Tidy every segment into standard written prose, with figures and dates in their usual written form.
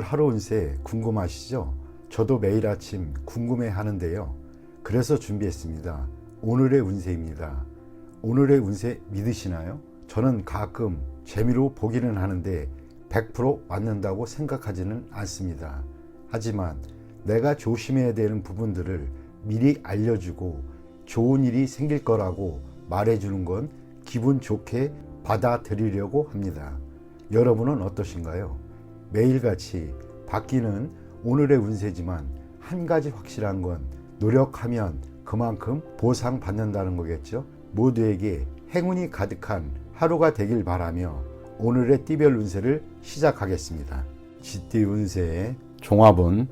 하루 운세 궁금하시죠? 저도 매일 아침 궁금해 하는데요. 그래서 준비했습니다. 오늘의 운세입니다. 오늘의 운세 믿으시나요? 저는 가끔 재미로 보기는 하는데 100% 맞는다고 생각하지는 않습니다. 하지만 내가 조심해야 되는 부분들을 미리 알려주고 좋은 일이 생길 거라고 말해주는 건 기분 좋게 받아들이려고 합니다. 여러분은 어떠신가요? 매일같이 바뀌는 오늘의 운세지만 한 가지 확실한 건 노력하면 그만큼 보상받는다는 거겠죠. 모두에게 행운이 가득한 하루가 되길 바라며 오늘의 띠별 운세를 시작하겠습니다. 쥐띠 운세의 종합은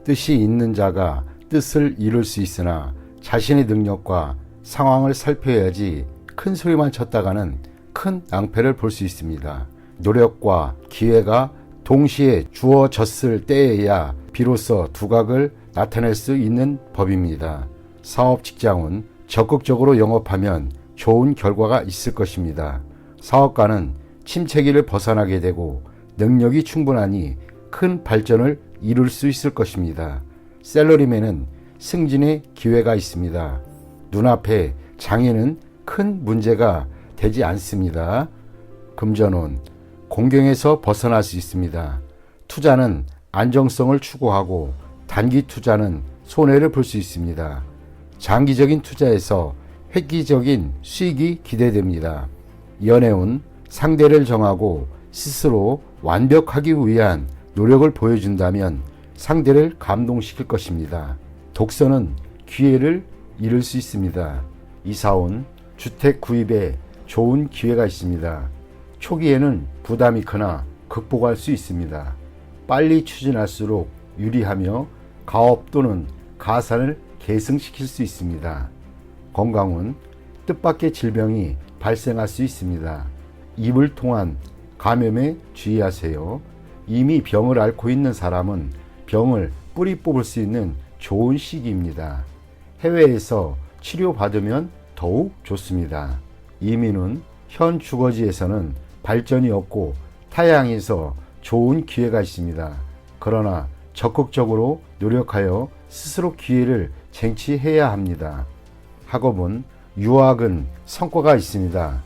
뜻이 있는 자가 뜻을 이룰 수 있으나 자신의 능력과 상황을 살펴야지 큰 소리만 쳤다가는 큰 낭패를 볼 수 있습니다. 노력과 기회가 동시에 주어졌을 때에야 비로소 두각을 나타낼 수 있는 법입니다. 사업 직장은 적극적으로 영업하면 좋은 결과가 있을 것입니다. 사업가는 침체기를 벗어나게 되고 능력이 충분하니 큰 발전을 이룰 수 있을 것입니다. 셀러리맨은 승진의 기회가 있습니다. 눈앞에 장애는 큰 문제가 되지 않습니다. 금전운, 공경에서 벗어날 수 있습니다. 투자는 안정성을 추구하고 단기 투자는 손해를 볼 수 있습니다. 장기적인 투자에서 획기적인 수익이 기대됩니다. 연애운, 상대를 정하고 스스로 완벽하기 위한 노력을 보여준다면 상대를 감동시킬 것입니다. 독서는 기회를 잃을 수 있습니다. 이사운, 주택 구입에 좋은 기회가 있습니다. 초기에는 부담이 크나 극복할 수 있습니다. 빨리 추진할수록 유리하며 가업 또는 가산을 계승시킬 수 있습니다. 건강은 뜻밖의 질병이 발생할 수 있습니다. 입을 통한 감염에 주의하세요. 이미 병을 앓고 있는 사람은 병을 뿌리 뽑을 수 있는 좋은 시기입니다. 해외에서 치료받으면 더욱 좋습니다. 이민은 현 주거지에서는 발전이 없고 타향에서 좋은 기회가 있습니다. 그러나 적극적으로 노력하여 스스로 기회를 쟁취해야 합니다. 학업은 유학은 성과가 있습니다.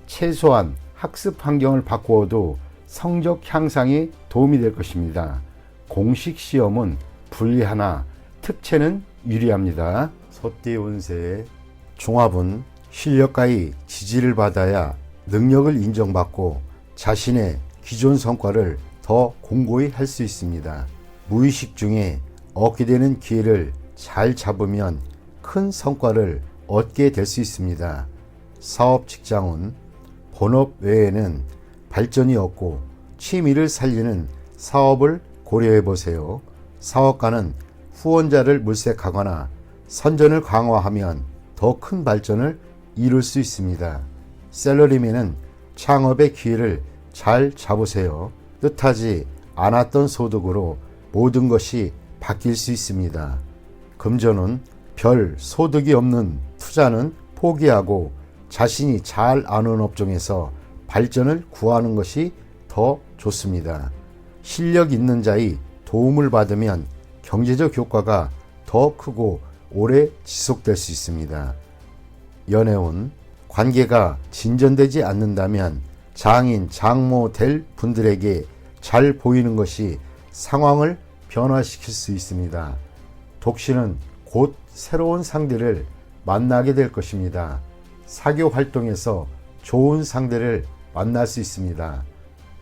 최소한 학습 환경을 바꾸어도 성적 향상에 도움이 될 것입니다. 공식 시험은 불리하나 특채는 유리합니다. 소띠 운세의 종합은 실력가의 지지를 받아야 능력을 인정받고 자신의 기존 성과를 더 공고히 할 수 있습니다. 무의식 중에 얻게 되는 기회를 잘 잡으면 큰 성과를 얻게 될 수 있습니다. 사업 직장은 본업 외에는 발전이 없고 취미를 살리는 사업을 고려해 보세요. 사업가는 후원자를 물색하거나 선전을 강화하면 더 큰 발전을 이룰 수 있습니다. 셀러리맨은 창업의 기회를 잘 잡으세요. 뜻하지 않았던 소득으로 모든 것이 바뀔 수 있습니다. 금전은 별 소득이 없는 투자는 포기하고 자신이 잘 아는 업종에서 발전을 구하는 것이 더 좋습니다. 실력 있는 자의 도움을 받으면 경제적 효과가 더 크고 오래 지속될 수 있습니다. 연애운, 관계가 진전되지 않는다면 장인, 장모 될 분들에게 잘 보이는 것이 상황을 변화시킬 수 있습니다. 독신은 곧 새로운 상대를 만나게 될 것입니다. 사교 활동에서 좋은 상대를 만날 수 있습니다.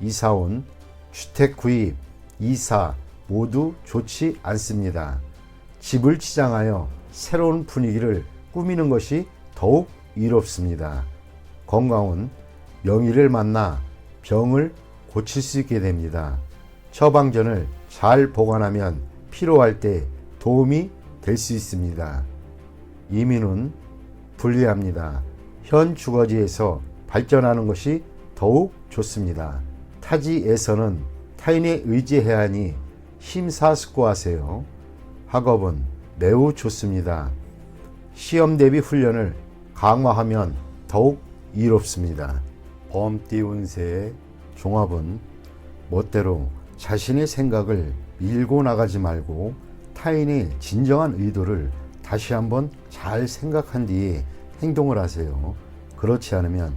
이사운, 주택 구입, 이사 모두 좋지 않습니다. 집을 치장하여 새로운 분위기를 꾸미는 것이 더욱 이롭습니다. 건강은 명의를 만나 병을 고칠 수 있게 됩니다. 처방전을 잘 보관하면 필요할 때 도움이 될 수 있습니다. 이민은 불리합니다. 현 주거지에서 발전하는 것이 더욱 좋습니다. 타지에서는 타인에 의지해야 하니 심사숙고하세요. 학업은 매우 좋습니다. 시험 대비 훈련을 강화하면 더욱 이롭습니다. 범띠 운세의 종합은 멋대로 자신의 생각을 밀고 나가지 말고 타인의 진정한 의도를 다시 한번 잘 생각한 뒤에 행동을 하세요. 그렇지 않으면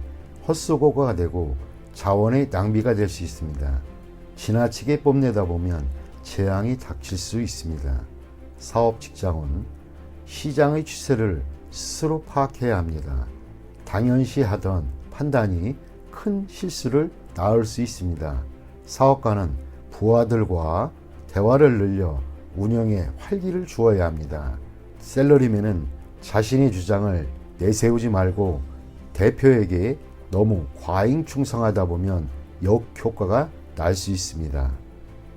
헛수고가 되고 자원의 낭비가 될 수 있습니다. 지나치게 뽐내다 보면 재앙이 닥칠 수 있습니다. 사업 직장은 시장의 추세를 스스로 파악해야 합니다. 당연시하던 판단이 큰 실수를 낳을 수 있습니다. 사업가는 부하들과 대화를 늘려 운영에 활기를 주어야 합니다. 셀러리맨은 자신의 주장을 내세우지 말고 대표에게 너무 과잉 충성하다 보면 역효과가 날 수 있습니다.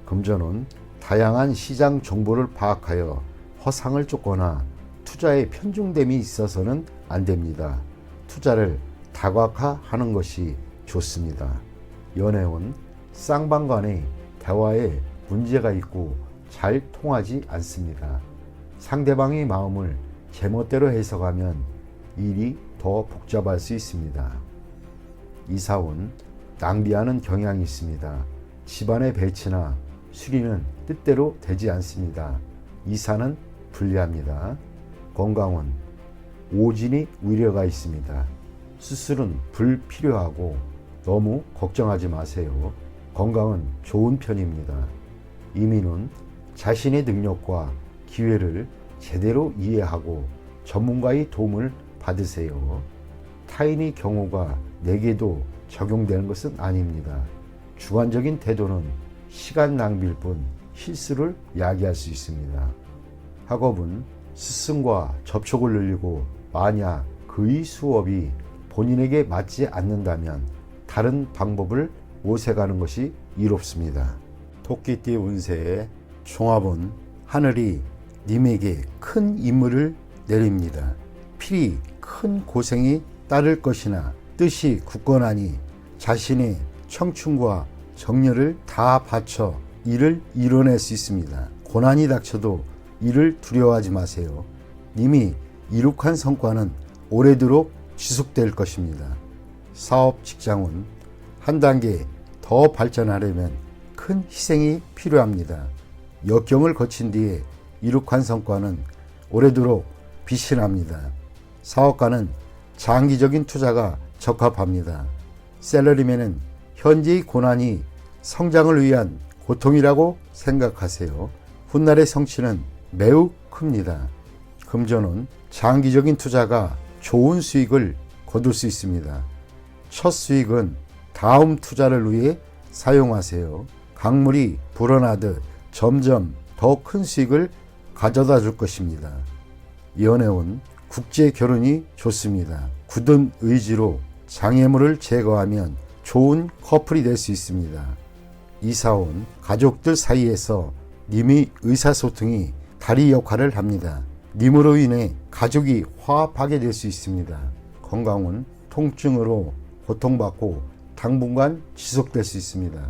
금전은 다양한 시장 정보를 파악하여 허상을 쫓거나 투자에 편중됨이 있어서는 안 됩니다. 투자를 다각화하는 것이 좋습니다. 연애운 쌍방 간의 대화에 문제가 있고 잘 통하지 않습니다. 상대방의 마음을 제멋대로 해석하면 일이 더 복잡할 수 있습니다. 이사운 낭비하는 경향이 있습니다. 집안의 배치나 수리는 뜻대로 되지 않습니다. 이사는 불리합니다. 건강은 오진이 위려가 있습니다. 수술은 불필요하고 너무 걱정하지 마세요. 건강은 좋은 편입니다. 이민은 자신의 능력과 기회를 제대로 이해하고 전문가의 도움을 받으세요. 타인의 경우가 내게도 적용되는 것은 아닙니다. 주관적인 태도는 시간 낭비일 뿐 실수를 야기할 수 있습니다. 학업은 스승과 접촉을 늘리고 만약 그의 수업이 본인에게 맞지 않는다면 다른 방법을 모색하는 것이 이롭습니다. 토끼띠 운세의 종합은 하늘이 님에게 큰 임무를 내립니다. 필히 큰 고생이 따를 것이나 뜻이 굳건하니 자신의 청춘과 정열을 다 바쳐 이를 이뤄낼 수 있습니다. 고난이 닥쳐도 이를 두려워하지 마세요. 님이 이룩한 성과는 오래도록 지속될 것입니다. 사업 직장은 한 단계 더 발전하려면 큰 희생이 필요합니다. 역경을 거친 뒤에 이룩한 성과는 오래도록 빛이 납니다. 사업가는 장기적인 투자가 적합합니다. 셀러리맨은 현재의 고난이 성장을 위한 고통이라고 생각하세요. 훗날의 성취는 매우 큽니다. 금전은 장기적인 투자가 좋은 수익을 거둘 수 있습니다. 첫 수익은 다음 투자를 위해 사용하세요. 강물이 불어나듯 점점 더 큰 수익을 가져다 줄 것입니다. 연애운 국제 결혼이 좋습니다. 굳은 의지로 장애물을 제거하면 좋은 커플이 될 수 있습니다. 이사온 가족들 사이에서 님의 의사소통이 다리 역할을 합니다. 님으로 인해 가족이 화합하게 될 수 있습니다. 건강은 통증으로 고통받고 당분간 지속될 수 있습니다.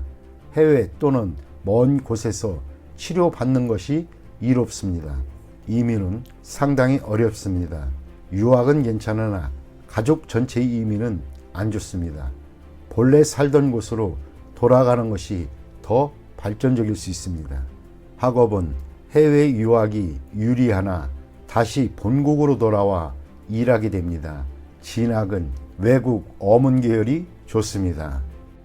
해외 또는 먼 곳에서 치료받는 것이 이롭습니다. 이민은 상당히 어렵습니다. 유학은 괜찮으나 가족 전체의 이민은 안 좋습니다. 본래 살던 곳으로 돌아가는 것이 더 발전적일 수 있습니다. 학업은 해외 유학이 유리하나 다시 본국으로 돌아와 일하게 됩니다. 진학은 외국 어문 계열이 좋습니다.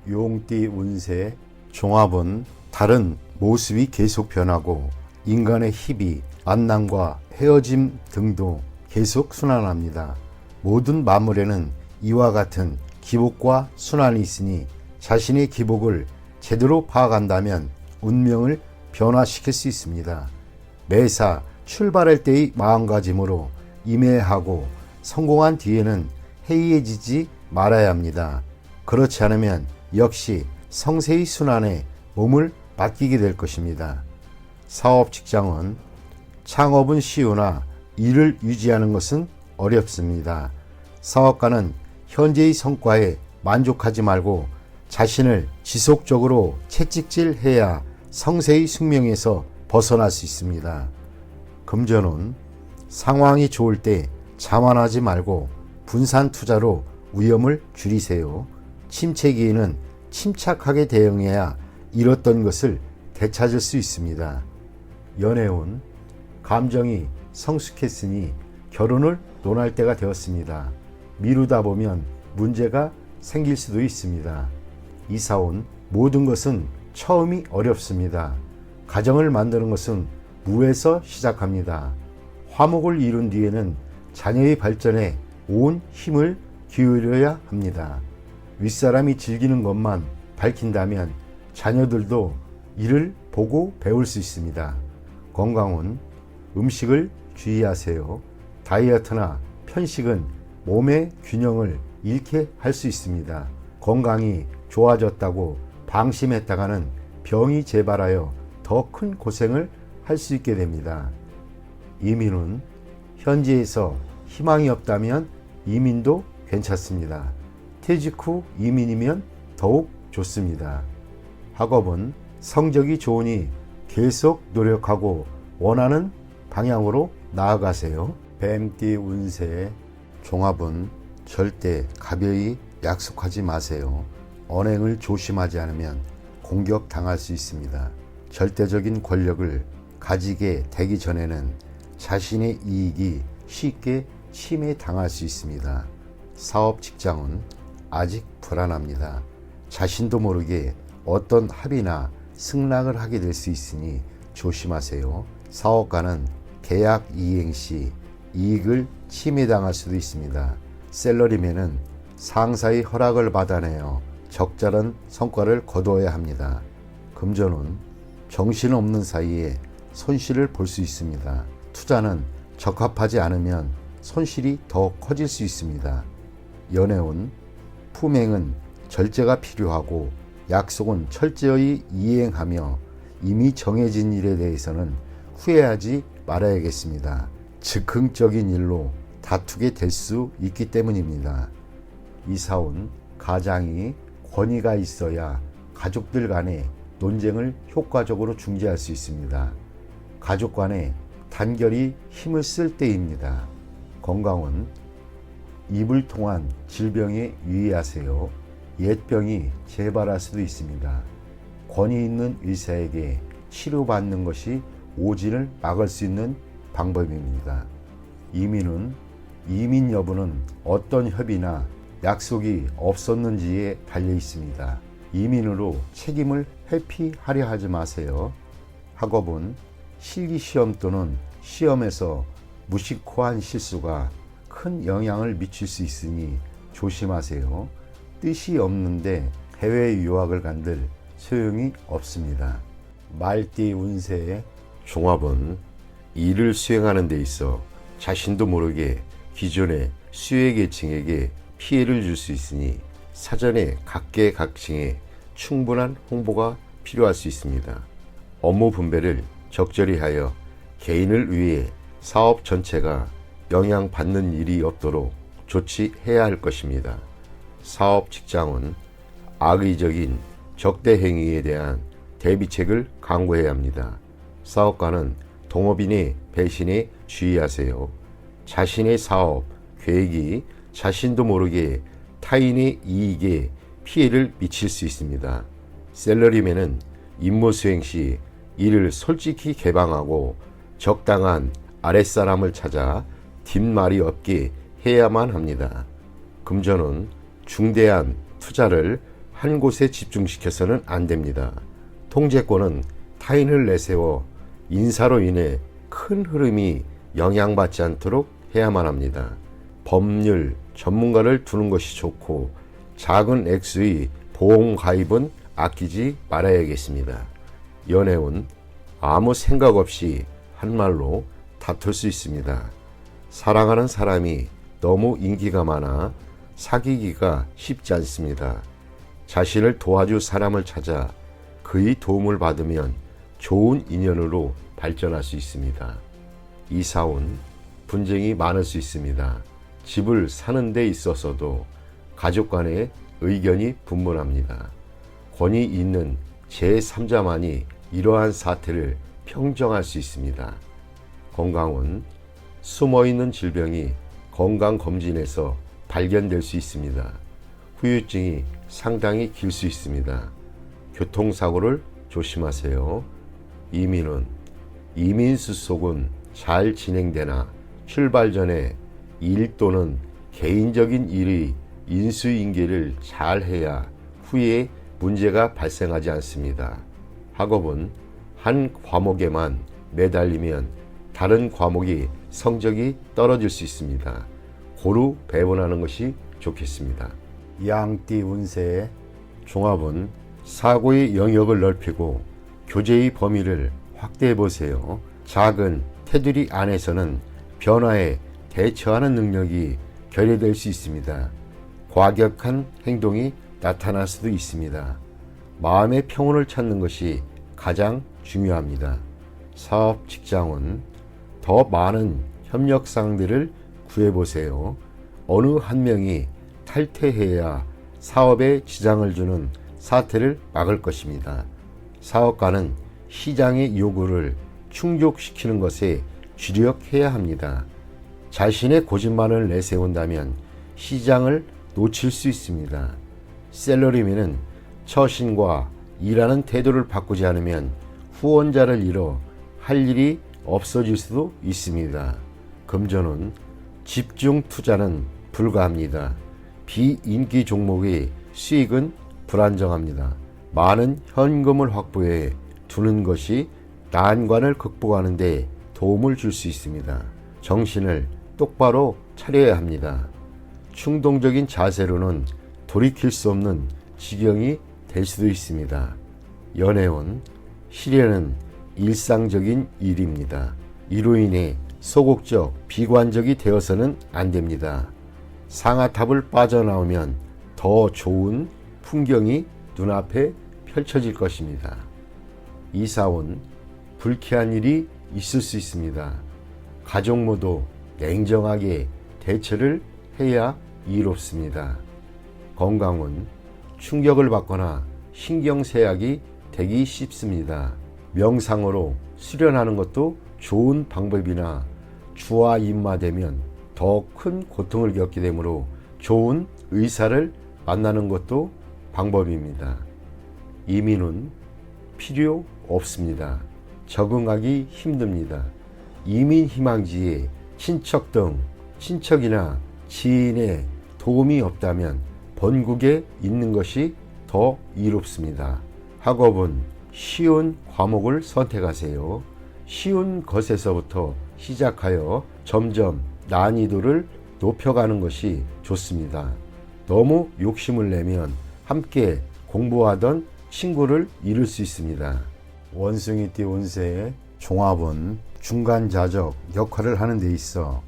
용띠 운세 종합은 다른 모습이 계속 변하고 인간의 희비, 만남과 헤어짐 등도 계속 순환합니다. 모든 만물에는 이와 같은 기복과 순환이 있으니 자신의 기복을 제대로 파악한다면 운명을 변화시킬 수 있습니다. 매사 출발할 때의 마음가짐으로 임해하고 성공한 뒤에는 해이해지지 말아야 합니다. 그렇지 않으면 역시 성세의 순환에 몸을 맡기게 될 것입니다. 사업 직장은 창업은 쉬우나 일을 유지하는 것은 어렵습니다. 사업가는 현재의 성과에 만족하지 말고 자신을 지속적으로 채찍질해야 성세의 숙명에서 벗어날 수 있습니다. 금전은 상황이 좋을 때 자만하지 말고 분산 투자로 위험을 줄이세요. 침체기에는 침착하게 대응해야 잃었던 것을 되찾을 수 있습니다. 연애운, 감정이 성숙했으니 결혼을 논할 때가 되었습니다. 미루다 보면 문제가 생길 수도 있습니다. 이사온, 모든 것은 처음이 어렵습니다. 가정을 만드는 것은 무에서 시작합니다. 화목을 이룬 뒤에는 자녀의 발전에 온 힘을 기울여야 합니다. 윗사람이 즐기는 것만 밝힌다면 자녀들도 이를 보고 배울 수 있습니다. 건강은 음식을 주의하세요. 다이어트나 편식은 몸의 균형을 잃게 할 수 있습니다. 건강이 좋아졌다고 방심했다가는 병이 재발하여 더 큰 고생을 할 수 있게 됩니다. 이민은 현지에서 희망이 없다면 이민도 괜찮습니다. 퇴직 후 이민이면 더욱 좋습니다. 학업은 성적이 좋으니 계속 노력하고 원하는 방향으로 나아가세요. 뱀띠 운세 종합은 절대 가벼이 약속하지 마세요. 언행을 조심하지 않으면 공격당할 수 있습니다. 절대적인 권력을 가지게 되기 전에는 자신의 이익이 쉽게 침해당할 수 있습니다. 사업 직장은 아직 불안합니다. 자신도 모르게 어떤 합의나 승낙을 하게 될 수 있으니 조심하세요. 사업가는 계약 이행 시 이익을 침해당할 수도 있습니다. 셀러리맨은 상사의 허락을 받아내어 적절한 성과를 거두어야 합니다. 금전은 정신없는 사이에 손실을 볼 수 있습니다. 투자는 적합하지 않으면 손실이 더 커질 수 있습니다. 연애운 품행은 절제가 필요하고 약속은 철저히 이행하며 이미 정해진 일에 대해서는 후회하지 말아야겠습니다. 즉흥적인 일로 다투게 될 수 있기 때문입니다. 이사온 가장이 권위가 있어야 가족들 간의 논쟁을 효과적으로 중재할 수 있습니다. 가족 간의 단결이 힘을 쓸 때입니다. 건강은 입을 통한 질병에 유의하세요. 옛병이 재발할 수도 있습니다. 권위 있는 의사에게 치료받는 것이 오진을 막을 수 있는 방법입니다. 이민 여부는 어떤 협의나 약속이 없었는지에 달려 있습니다. 이민으로 책임을 회피하려 하지 마세요. 학업은 실기시험 또는 시험에서 무식호한 실수가 큰 영향을 미칠 수 있으니 조심하세요. 뜻이 없는데 해외 유학을 간들 소용이 없습니다. 말띠 운세의 종합은 일을 수행하는 데 있어 자신도 모르게 기존의 수혜계층에게 피해를 줄 수 있으니 사전에 각계각층에 충분한 홍보가 필요할 수 있습니다. 업무 분배를 적절히 하여 개인을 위해 사업 전체가 영향받는 일이 없도록 조치해야 할 것입니다. 사업 직장은 악의적인 적대 행위에 대한 대비책을 강구해야 합니다. 사업가는 동업인의 배신에 주의하세요. 자신의 사업, 계획이 자신도 모르게 타인의 이익에 피해를 미칠 수 있습니다. 셀러리맨은 임무 수행 시 일을 솔직히 개방하고 적당한 아랫사람을 찾아 뒷말이 없게 해야만 합니다. 금전은 중대한 투자를 한 곳에 집중시켜서는 안 됩니다. 통제권은 타인을 내세워 인사로 인해 큰 흐름이 영향받지 않도록 해야만 합니다. 법률 전문가를 두는 것이 좋고 작은 액수의 보험 가입은 아끼지 말아야겠습니다. 연애운 아무 생각 없이 한 말로 다툴 수 있습니다. 사랑하는 사람이 너무 인기가 많아 사귀기가 쉽지 않습니다. 자신을 도와줄 사람을 찾아 그의 도움을 받으면 좋은 인연으로 발전할 수 있습니다. 이사온 분쟁이 많을 수 있습니다. 집을 사는 데 있어서도 가족 간의 의견이 분분합니다. 권위 있는 제3자만이 이러한 사태를 평정할 수 있습니다. 건강은 숨어있는 질병이 건강검진에서 발견될 수 있습니다. 후유증이 상당히 길 수 있습니다. 교통사고를 조심하세요. 이민운, 이민수속은 잘 진행되나 출발 전에 일 또는 개인적인 일의 인수인계를 잘 해야 후에 문제가 발생하지 않습니다. 학업은 한 과목에만 매달리면 다른 과목이 성적이 떨어질 수 있습니다. 고루 배분하는 것이 좋겠습니다. 양띠 운세 종합은 사고의 영역을 넓히고 교제의 범위를 확대해 보세요. 작은 테두리 안에서는 변화에 대처하는 능력이 결여될 수 있습니다. 과격한 행동이 나타날 수도 있습니다. 마음의 평온을 찾는 것이 가장 중요합니다. 사업 직장은 더 많은 협력상들을 구해보세요. 어느 한 명이 탈퇴해야 사업에 지장을 주는 사태를 막을 것입니다. 사업가는 시장의 요구를 충족시키는 것에 주력해야 합니다. 자신의 고집만을 내세운다면 시장을 놓칠 수 있습니다. 셀러리맨은 처신과 일하는 태도를 바꾸지 않으면 후원자를 잃어 할 일이 없어질 수도 있습니다. 금전은 집중 투자는 불가합니다. 비인기 종목의 수익은 불안정합니다. 많은 현금을 확보해 두는 것이 난관을 극복하는 데 도움을 줄 수 있습니다. 정신을 똑바로 차려야 합니다. 충동적인 자세로는 돌이킬 수 없는 지경이 될 수도 있습니다. 연애운, 시련은 일상적인 일입니다. 이로 인해 소극적, 비관적이 되어서는 안 됩니다. 상아탑을 빠져나오면 더 좋은 풍경이 눈앞에 펼쳐질 것입니다. 이사운, 불쾌한 일이 있을 수 있습니다. 가족 모두 냉정하게 대처를 해야 이롭습니다. 건강은 충격을 받거나 신경쇠약이 되기 쉽습니다. 명상으로 수련하는 것도 좋은 방법이나 주와 입마되면 더 큰 고통을 겪게 되므로 좋은 의사를 만나는 것도 방법입니다. 이민은 필요 없습니다. 적응하기 힘듭니다. 이민 희망지에 친척 등 친척이나 지인의 도움이 없다면 본국에 있는 것이 더 이롭습니다. 학업은 쉬운 과목을 선택하세요. 쉬운 것에서부터 시작하여 점점 난이도를 높여가는 것이 좋습니다. 너무 욕심을 내면 함께 공부하던 친구를 잃을 수 있습니다. 원숭이띠 운세의 종합은 중간자적 역할을 하는 데 있어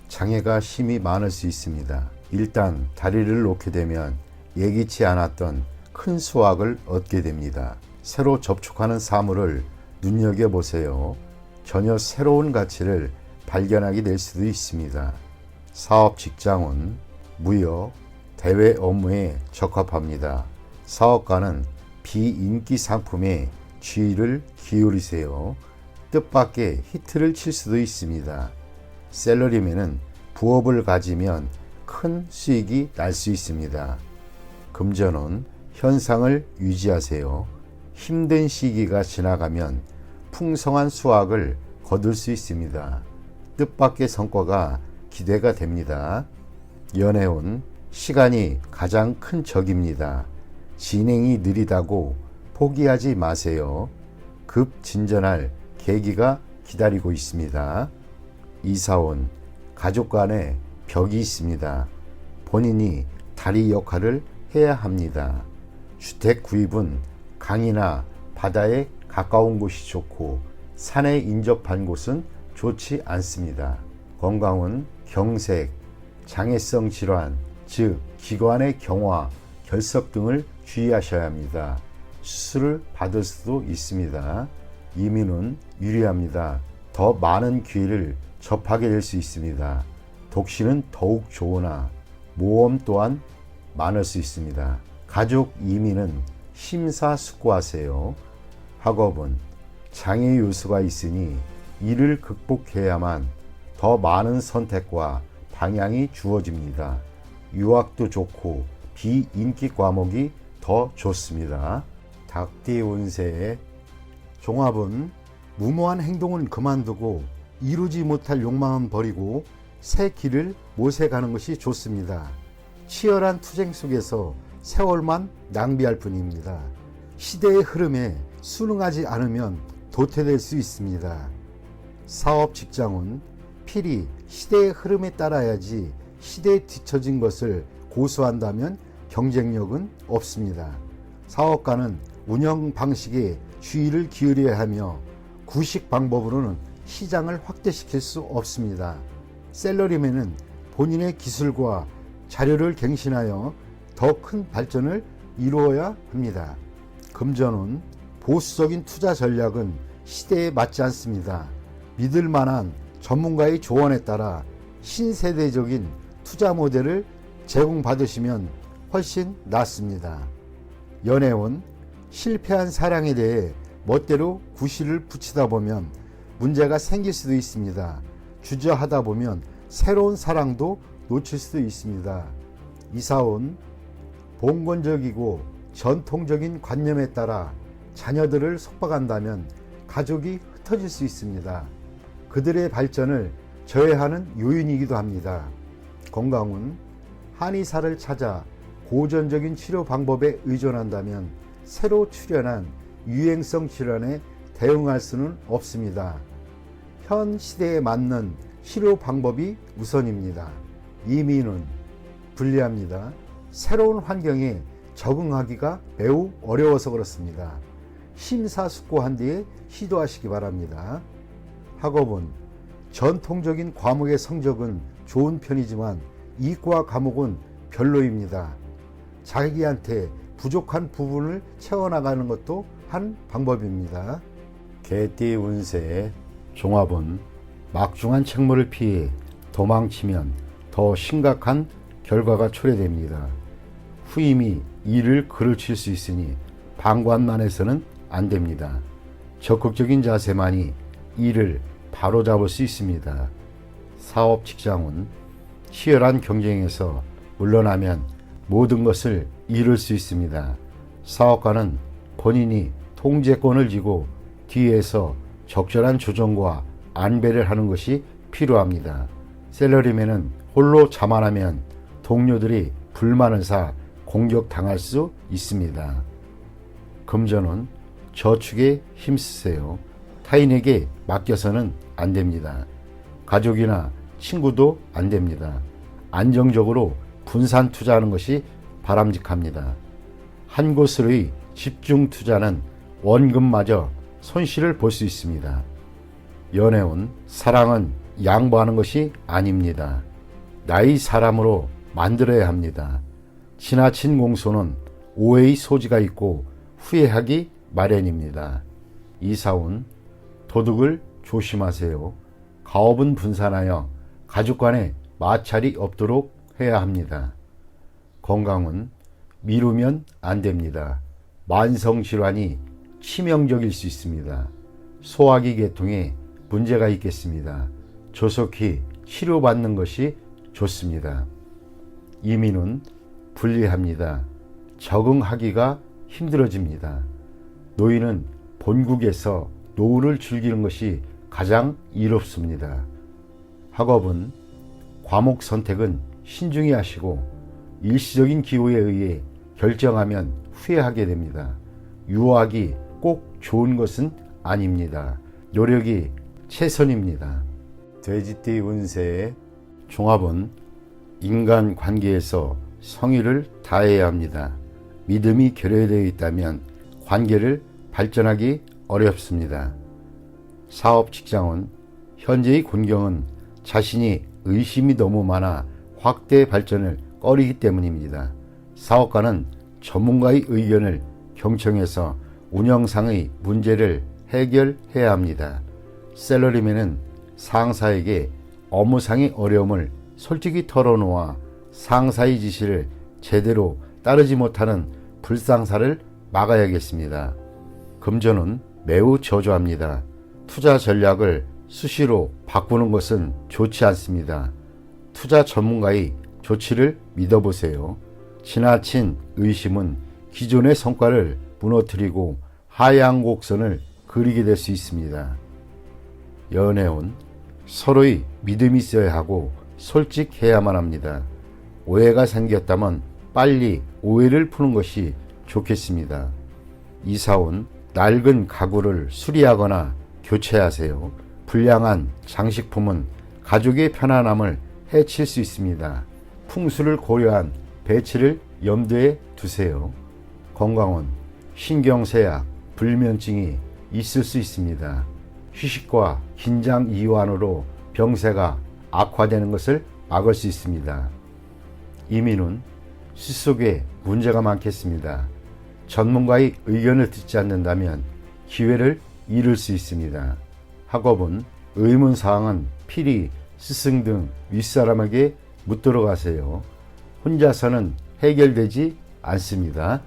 장애가 심히 많을 수 있습니다. 일단 다리를 놓게 되면 예기치 않았던 큰 수확을 얻게 됩니다. 새로 접촉하는 사물을 눈여겨보세요. 전혀 새로운 가치를 발견하게 될 수도 있습니다. 사업 직장은 무역, 대외 업무에 적합합니다. 사업가는 비인기 상품에 주의를 기울이세요. 뜻밖의 히트를 칠 수도 있습니다. 셀러리맨은 부업을 가지면 큰 수익이 날 수 있습니다. 금전은 현상을 유지하세요. 힘든 시기가 지나가면 풍성한 수확을 거둘 수 있습니다. 뜻밖의 성과가 기대가 됩니다. 연애운, 시간이 가장 큰 적입니다. 진행이 느리다고 포기하지 마세요. 급 진전할 계기가 기다리고 있습니다. 이사온, 가족 간에 벽이 있습니다. 본인이 다리 역할을 해야 합니다. 주택 구입은 강이나 바다에 가까운 곳이 좋고 산에 인접한 곳은 좋지 않습니다. 건강은 경색, 장애성 질환, 즉 기관의 경화, 결석 등을 주의하셔야 합니다. 수술을 받을 수도 있습니다. 이민은 유리합니다. 더 많은 기회를 접하게 될 수 있습니다. 독신은 더욱 좋으나 모험 또한 많을 수 있습니다. 가족 이민은 심사숙고하세요. 학업은 장애 요소가 있으니 이를 극복해야만 더 많은 선택과 방향이 주어집니다. 유학도 좋고 비인기 과목이 더 좋습니다. 닭띠 운세의 종합은 무모한 행동은 그만두고 이루지 못할 욕망은 버리고 새 길을 모색하는 것이 좋습니다. 치열한 투쟁 속에서 세월만 낭비할 뿐입니다. 시대의 흐름에 순응하지 않으면 도태될 수 있습니다. 사업 직장은 필히 시대의 흐름에 따라야지 시대에 뒤처진 것을 고수한다면 경쟁력은 없습니다. 사업가는 운영 방식에 주의를 기울여야 하며 구식 방법으로는 시장을 확대시킬 수 없습니다. 셀러리맨은 본인의 기술과 자료를 갱신하여 더 큰 발전을 이루어야 합니다. 금전은 보수적인 투자 전략은 시대에 맞지 않습니다. 믿을 만한 전문가의 조언에 따라 신세대적인 투자 모델을 제공받으시면 훨씬 낫습니다. 연애운 실패한 사랑에 대해 멋대로 구실을 붙이다 보면 문제가 생길 수도 있습니다. 주저하다 보면 새로운 사랑도 놓칠 수도 있습니다. 이사온 봉건적이고 전통적인 관념에 따라 자녀들을 속박한다면 가족이 흩어질 수 있습니다. 그들의 발전을 저해하는 요인이기도 합니다. 건강은 한의사를 찾아 고전적인 치료 방법에 의존한다면 새로 출현한 유행성 질환에 대응할 수는 없습니다. 현 시대에 맞는 치료 방법이 우선입니다. 이민은 불리합니다. 새로운 환경에 적응하기가 매우 어려워서 그렇습니다. 심사숙고한 뒤에 시도하시기 바랍니다. 학업은 전통적인 과목의 성적은 좋은 편이지만 이과 과목은 별로입니다. 자기한테 부족한 부분을 채워나가는 것도 한 방법입니다. 개띠 운세 종합은 막중한 책무를 피해 도망치면 더 심각한 결과가 초래됩니다. 후임이 일을 그르칠 수 있으니 방관만 해서는 안 됩니다. 적극적인 자세만이 일을 바로잡을 수 있습니다. 사업 직장은 치열한 경쟁에서 물러나면 모든 것을 잃을 수 있습니다. 사업가는 본인이 통제권을 쥐고 뒤에서 적절한 조정과 안배를 하는 것이 필요합니다. 셀러리맨은 홀로 자만하면 동료들이 불만을 사 공격당할 수 있습니다. 금전은 저축에 힘쓰세요. 타인에게 맡겨서는 안 됩니다. 가족이나 친구도 안 됩니다. 안정적으로 분산 투자하는 것이 바람직합니다. 한 곳으로의 집중 투자는 원금마저 손실을 볼 수 있습니다. 연애운 사랑은 양보하는 것이 아닙니다. 나의 사람으로 만들어야 합니다. 지나친 공소는 오해의 소지가 있고 후회하기 마련입니다. 이사운 도둑을 조심하세요. 가업은 분산하여 가족 간에 마찰이 없도록 해야 합니다. 건강은 미루면 안 됩니다. 만성질환이 치명적일 수 있습니다. 소화기 계통에 문제가 있겠습니다. 조속히 치료받는 것이 좋습니다. 이민은 불리합니다. 적응하기가 힘들어집니다. 노인은 본국에서 노후를 즐기는 것이 가장 이롭습니다. 학업은 과목 선택은 신중히 하시고 일시적인 기호에 의해 결정하면 후회하게 됩니다. 유학이 꼭 좋은 것은 아닙니다. 노력이 최선입니다. 돼지띠 운세의 종합은 인간 관계에서 성의를 다해야 합니다. 믿음이 결여되어 있다면 관계를 발전하기 어렵습니다. 사업 직장은 현재의 곤경은 자신이 의심이 너무 많아 확대 발전을 꺼리기 때문입니다. 사업가는 전문가의 의견을 경청해서 운영상의 문제를 해결해야 합니다. 셀러리맨은 상사에게 업무상의 어려움을 솔직히 털어놓아 상사의 지시를 제대로 따르지 못하는 불상사를 막아야겠습니다. 금전은 매우 저조합니다. 투자 전략을 수시로 바꾸는 것은 좋지 않습니다. 투자 전문가의 조치를 믿어보세요. 지나친 의심은 기존의 성과를 무너뜨리고 하향 곡선을 그리게 될 수 있습니다. 연애운 서로의 믿음이 있어야 하고 솔직해야만 합니다. 오해가 생겼다면 빨리 오해를 푸는 것이 좋겠습니다. 이사온 낡은 가구를 수리하거나 교체하세요. 불량한 장식품은 가족의 편안함을 해칠 수 있습니다. 풍수를 고려한 배치를 염두에 두세요. 건강은 신경쇠약, 불면증이 있을 수 있습니다. 휴식과 긴장 이완으로 병세가 악화되는 것을 막을 수 있습니다. 이민은 숫속에 문제가 많겠습니다. 전문가의 의견을 듣지 않는다면 기회를 잃을 수 있습니다. 학업은 의문사항은 필히 스승 등 윗사람에게 묻도록 하세요. 혼자서는 해결되지 않습니다.